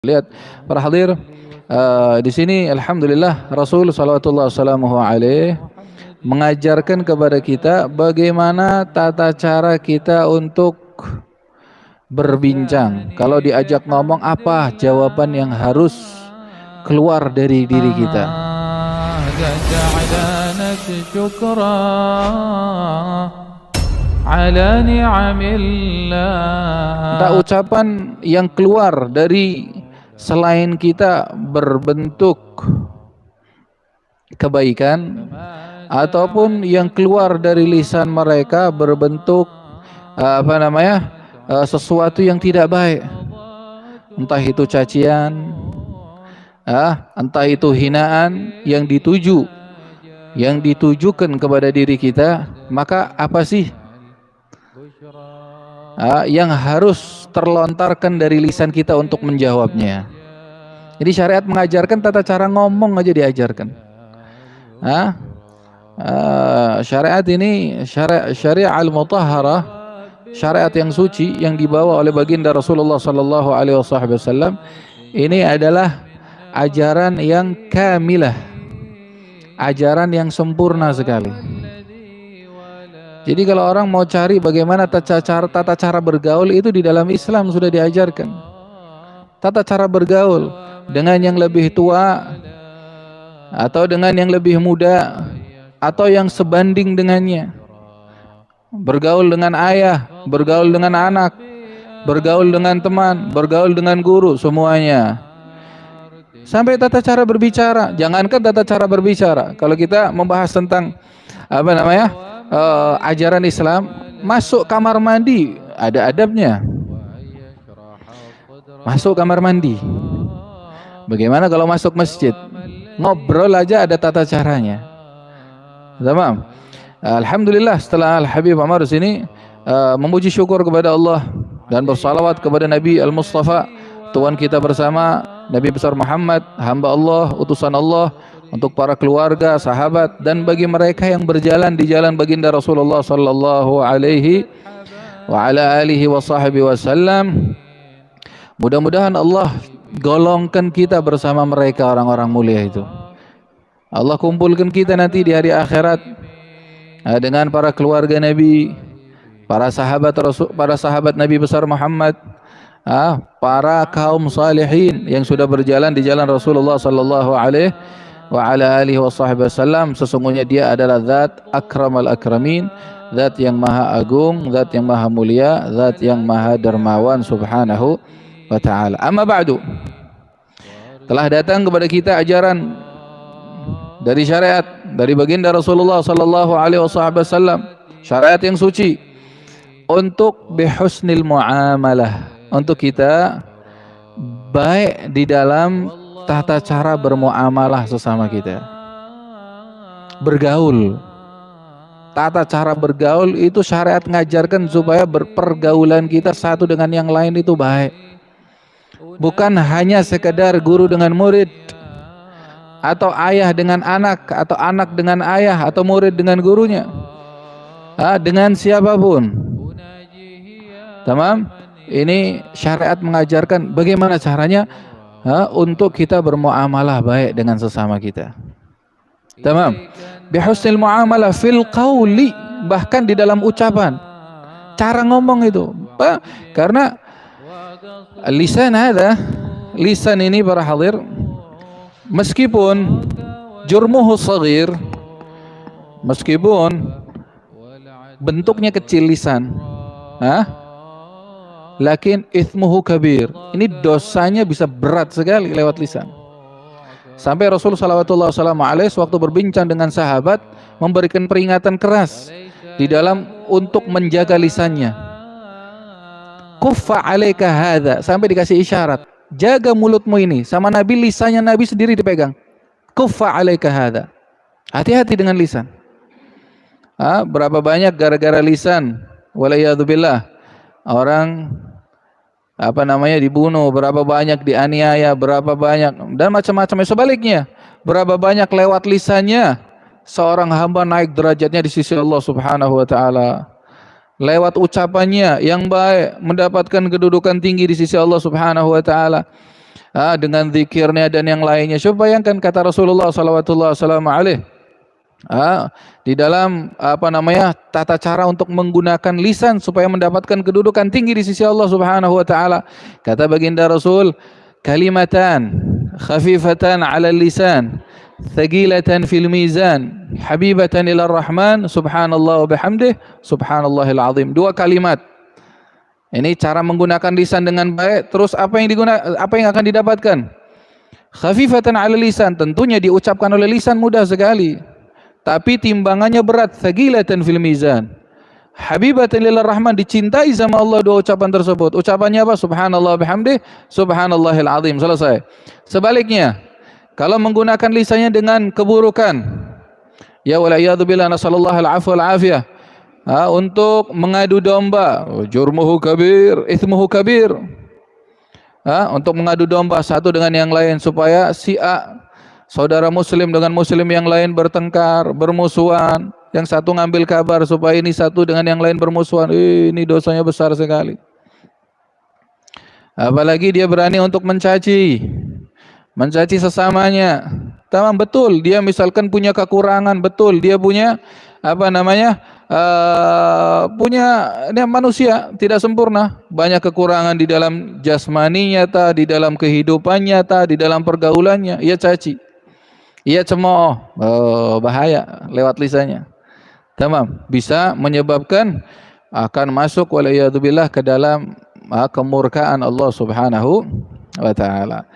Lihat para hadir, di sini alhamdulillah Rasul sallallahu wasallam mengajarkan kepada kita bagaimana tata cara kita untuk berbincang. Kalau diajak ngomong, apa jawaban yang harus keluar dari diri kita. Entah ucapan yang keluar dari selain kita berbentuk kebaikan, ataupun yang keluar dari lisan mereka berbentuk sesuatu yang tidak baik, entah itu cacian, entah itu hinaan yang ditujukan kepada diri kita, maka apa sih yang harus terlontarkan dari lisan kita untuk menjawabnya. Jadi syariat mengajarkan tata cara ngomong aja diajarkan. Syariat ini syariat al-mutahharah, syariat yang suci yang dibawa oleh baginda Rasulullah sallallahu alaihi wasallam. Ini adalah ajaran yang kamilah, ajaran yang sempurna sekali. Jadi kalau orang mau cari bagaimana tata cara bergaul, itu di dalam Islam sudah diajarkan. Tata cara bergaul dengan yang lebih tua, atau dengan yang lebih muda, atau yang sebanding dengannya. Bergaul dengan ayah, bergaul dengan anak, bergaul dengan teman, bergaul dengan guru, semuanya. Sampai tata cara berbicara, jangankan tata cara berbicara. Kalau kita membahas tentang ajaran Islam, masuk kamar mandi ada adabnya. Masuk kamar mandi, bagaimana kalau masuk masjid? Ngobrol aja ada tata caranya. Tamam. Alhamdulillah, setelah Al-Habib Umar sini memuji syukur kepada Allah dan bersalawat kepada Nabi Al-Mustafa, Tuhan kita bersama, Nabi besar Muhammad, hamba Allah, utusan Allah, untuk para keluarga, sahabat, dan bagi mereka yang berjalan di jalan baginda Rasulullah sallallahu alaihi wa ala alihi wa sahbihi wasallam. Mudah-mudahan Allah golongkan kita bersama mereka, orang-orang mulia itu. Allah kumpulkan kita nanti di hari akhirat dengan para keluarga Nabi, para sahabat Nabi besar Muhammad, para kaum salihin yang sudah berjalan di jalan Rasulullah sallallahu alaihi wa ala alihi wa sahbihi wasallam. Sesungguhnya dia adalah zat akramal akramin, zat yang maha agung, zat yang maha mulia, zat yang maha dermawan subhanahu wa ta'ala. Amma ba'du, telah datang kepada kita ajaran dari syariat dari baginda Rasulullah sallallahu alaihi wasallam, syariat yang suci untuk bihusnil muamalah, untuk kita baik di dalam tata cara bermuamalah sesama kita. Bergaul, tata cara bergaul itu syariat mengajarkan supaya pergaulan kita satu dengan yang lain itu baik. Bukan hanya sekedar guru dengan murid, atau ayah dengan anak, atau anak dengan ayah, atau murid dengan gurunya, dengan siapapun. Tamam? Ini syariat mengajarkan bagaimana caranya untuk kita bermuamalah baik dengan sesama kita. Tamam? Bihusnil muamalah fil qawli, bahkan di dalam ucapan, cara ngomong itu. Karena lisan ini para hadir, meskipun jurmuhu saghir, meskipun bentuknya kecil lisan, lakin ithmuhu kabir, ini dosanya bisa berat sekali lewat lisan. Sampai Rasulullah SAW waktu berbincang dengan sahabat memberikan peringatan keras di dalam untuk menjaga lisannya. Kuffa alaika hadza, sampai dikasih isyarat, jaga mulutmu ini. Sama Nabi, lisannya Nabi sendiri dipegang. Kuffa alaika hadza, hati-hati dengan lisan. Berapa banyak gara-gara lisan walayadzubillah orang dibunuh, berapa banyak dianiaya, berapa banyak, dan macam-macam. Sebaliknya, berapa banyak lewat lisannya seorang hamba naik derajatnya di sisi Allah Subhanahu wa taala. Lewat ucapannya yang baik mendapatkan kedudukan tinggi di sisi Allah Subhanahu wa taala. dengan zikirnya dan yang lainnya. Coba bayangkan kata Rasulullah sallallahu alaihi di dalam tata cara untuk menggunakan lisan supaya mendapatkan kedudukan tinggi di sisi Allah Subhanahu wa taala. Kata baginda Rasul, kalimatan khafifatan 'ala lisan, thaqilatan fil mizan, habibatan ila rahman, subhanallah wa bihamdih, subhanallahil azim. Dua kalimat. Ini cara menggunakan lisan dengan baik. Terus apa yang akan didapatkan? Khafifatan 'ala lisan, tentunya diucapkan oleh lisan mudah sekali, tapi timbangannya berat. Thaqilatan fil mizan, habibatan lil rahman, dicintai sama Allah dua ucapan tersebut. Ucapannya apa? Subhanallah bihamdih, subhanallahil azim. Selesai. Sebaliknya, kalau menggunakan lisannya dengan keburukan, ya wala'iyadu billah, nasallallahu al-afwa wal-afiyah, untuk mengadu domba, jurmuhu kabir, ithmuhu kabir, untuk mengadu domba satu dengan yang lain, supaya si A, saudara muslim dengan muslim yang lain bertengkar, bermusuhan, yang satu ngambil kabar supaya ini satu dengan yang lain bermusuhan, ini dosanya besar sekali. Apalagi dia berani untuk mencaci sesamanya. Tamam, betul, dia misalkan punya kekurangan, betul, dia punya dia manusia tidak sempurna, banyak kekurangan di dalam jasmaninya, di dalam kehidupannya, di dalam pergaulannya, ia caci, ia cemooh, bahaya lewat lisannya. Tamam, bisa menyebabkan akan masuk waliyadzubillah ke dalam kemurkaan Allah Subhanahu wa taala.